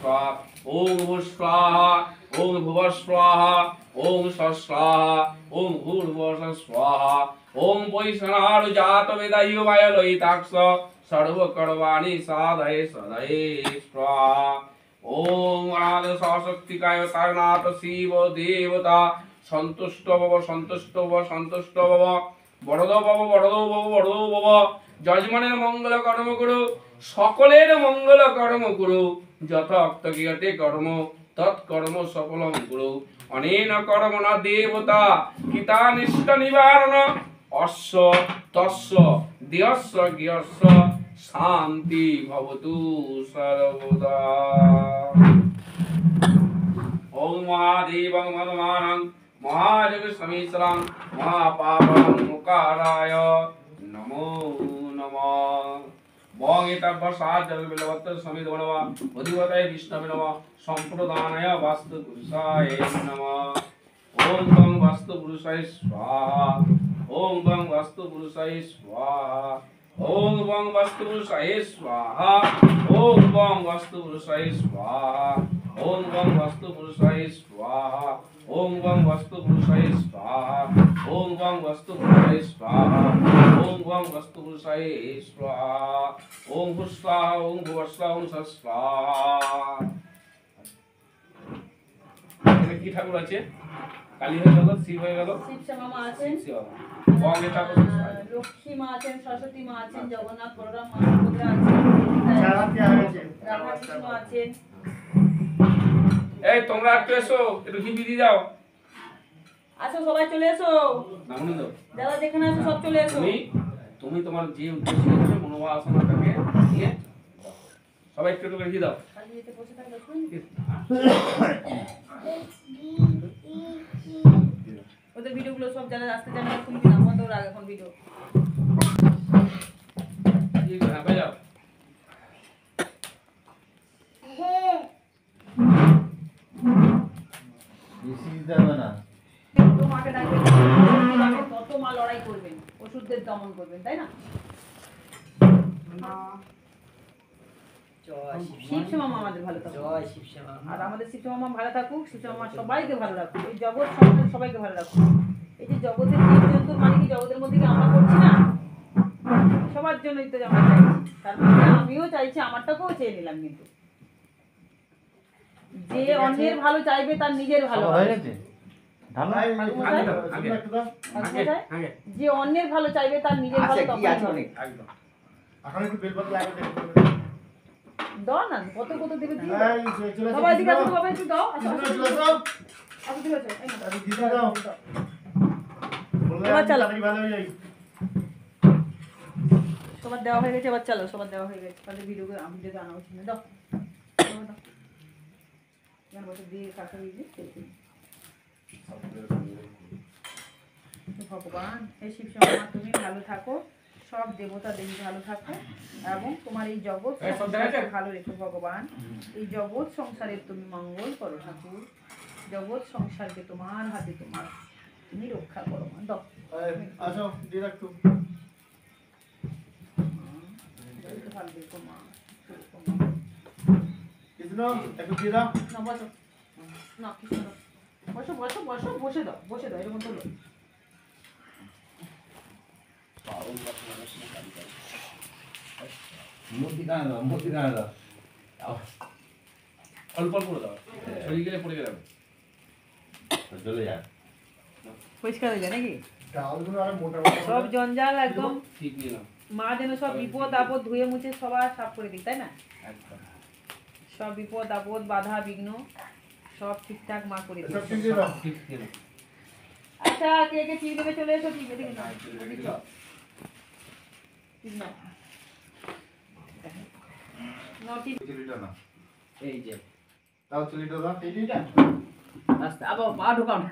स्वाहा ओम भूः स्वाहा ओम भुवः स्वाहा ओम स्वस्वाहा ओम भूर्भुवः स्वाहा ओम वैष्णवानुजात वेदायो वायलोहिताक्ष सर्वकर्माणि साधये सदये स्वाहा ओम अनाद सशक्तिकाय तारनाथ शिव देवता संतुष्ट भव संतुष्ट भव संतुष्ट भव বড়দ বাবা বড়দ বাবা বড়দ বাবা যজমানের মঙ্গল কর্ম করো সকলের মঙ্গল কর্ম করো যথার্থ ক্রিয়াতে কর্ম তৎকর্ম সফলম করো অনেন কর্মণ দেবতা কিতানিষ্ট নিবারণ অশ্ব তস্য দেয়স্য গৃহস্য শান্তি ভবতু সর্বদা ওম মহাদেবং মদমানং महाजग समीश्वरं महापापं मुकाराय नमो नमः मौगितव्यसाजल बिलवत्त समित नमः अधिवतय विष्णवे नमः संप्रदानाय वास्तु पुरुषाय नमः ओम गं वास्तु पुरुषाय स्वाहा ओम गं वास्तु पुरुषाय स्वाहा ओम गं वास्तु पुरुषाय स्वाहा ओम गं वास्तु पुरुषाय स्वाहा ओम गं वास्तु पुरुषाय स्वाहा ओम गं वस्तु पुरुषाय स्वाहा ओम गं वस्तु पुरुषाय स्वाहा ओम गं वस्तु पुरुषाय स्वाहा ओम भुस्वाहा ओम भुवस्वाहा ओम सस्वाहा এখানে কি ঠাকুর আছে কালী হয়ে গেল শিব হয়ে গেল শিব মামা আছেন বঙ্গে ঠাকুর লক্ষ্মী মা আছেন সরস্বতী মা আছেন জগন্নাথ বলরাম মা সুভদ্রা আছেন রাধা কৃষ্ণ আছেন এই তোমরা একটু এসো একটু হিন্দি দিয়ে যাও আসো সবাই চলে এসো নামুন দাও যারা যেখানে আছো সব চলে এসো তুমি তোমার যে উদ্দেশ্য আছে মনোবাসনাটাকে নিয়ে সবাই একটু একটু লিখে দাও খালি এতে বসে থাকলে শুনুন ওদের ভিডিওগুলো সব যারা আসতে জানে না খুলবি না বন্ধ রাখ এখন ভিডিও ঠিক আছে হয়ে যাও মাকে ডাকবেন কত মা লড়াই করবেন ওষুধদের দমন করবেন তাই না শিবশ্যামা মা আমাদের ভালো থাকুক জয় শিবশ্যামা আর আমাদের শিবশ্যামা মা ভালো থাকুক শিবশ্যামা মা সবাইকে ভালো রাখুক এই জগৎ সংসার সবাইকে ভালো রাখুক এই যে জগতের জীবজন্তুর মানে কি জগতের মধ্যে কি আমরা করছি না সবার জন্যই তো আমরা চাইছি তার মধ্যে আমিও চাইছি আমারটাকেও চেয়ে নিলাম কিন্তু যে অন্যের ভালো চাইবে তার নিজের ভালো হবে যে অন্যের ভালো চাইবে তার নিজের ভালো তখন হবে এখন একটু বেলপাতা লাগা দেখো দাও না কত কত দিবে দিয়ে সবাই দিকে আসো সবাই একটু দাও আসো আসো দিকে আসো এই না আরে দিতে দাও এবার চলো ভালো হয়ে যাই সবার দেওয়া হয়ে গেছে এবার চলো সবার দেওয়া হয়ে গেছে তাহলে ভিডিও আমি যেটা আনা উচিত না দাও এখানে বসে দিয়ে কাকা দিয়ে ভগবান এই শিবশ্যামা মা তুমি ভালো থাকো সব দেবতা দেবী ভালো থাকো এবং তোমার এই জগৎ সংসারকে ভালো রেখো ভগবান এই জগৎ সংসারের তুমি মঙ্গল করো ঠাকুর জগৎ সংসারকে তোমার হাতে তোমার তুমি রক্ষা করো মা দাও আসো দিয়ে রাখো ভালো দেখো মা কৃষ্ণ একটু দিয়ে দাও না বসো না কৃষ্ণ বসো বসো বসো বসে দাও এরকম তো মূর্তি কানা দাও অল্প অল্প করে দাও শরীর গেলে পড়ে গেলে চলে যায় পরিষ্কার হয়ে যায় নাকি ডালগুলো আর মোটা সব জঞ্জাল একদম ঠিক নিয়ে নাও মা যেন সব বিপদ আপদ ধুয়ে মুছে সবার সাফ করে দিই তাই না একদম সব বিপদ আপদ বাধা বিঘ্ন সব ঠিকঠাক মা করে দিই সব ঠিক দিয়ে দাও ঠিক নিয়ে নাও আচ্ছা কে কে ঠিক দেবে চলে এসো ঠিক আছে ঠিক না নটি চিলিটা না এই যে দাও চিলিটা দাও এইটা আস্তে আবার পা ঢোকাও না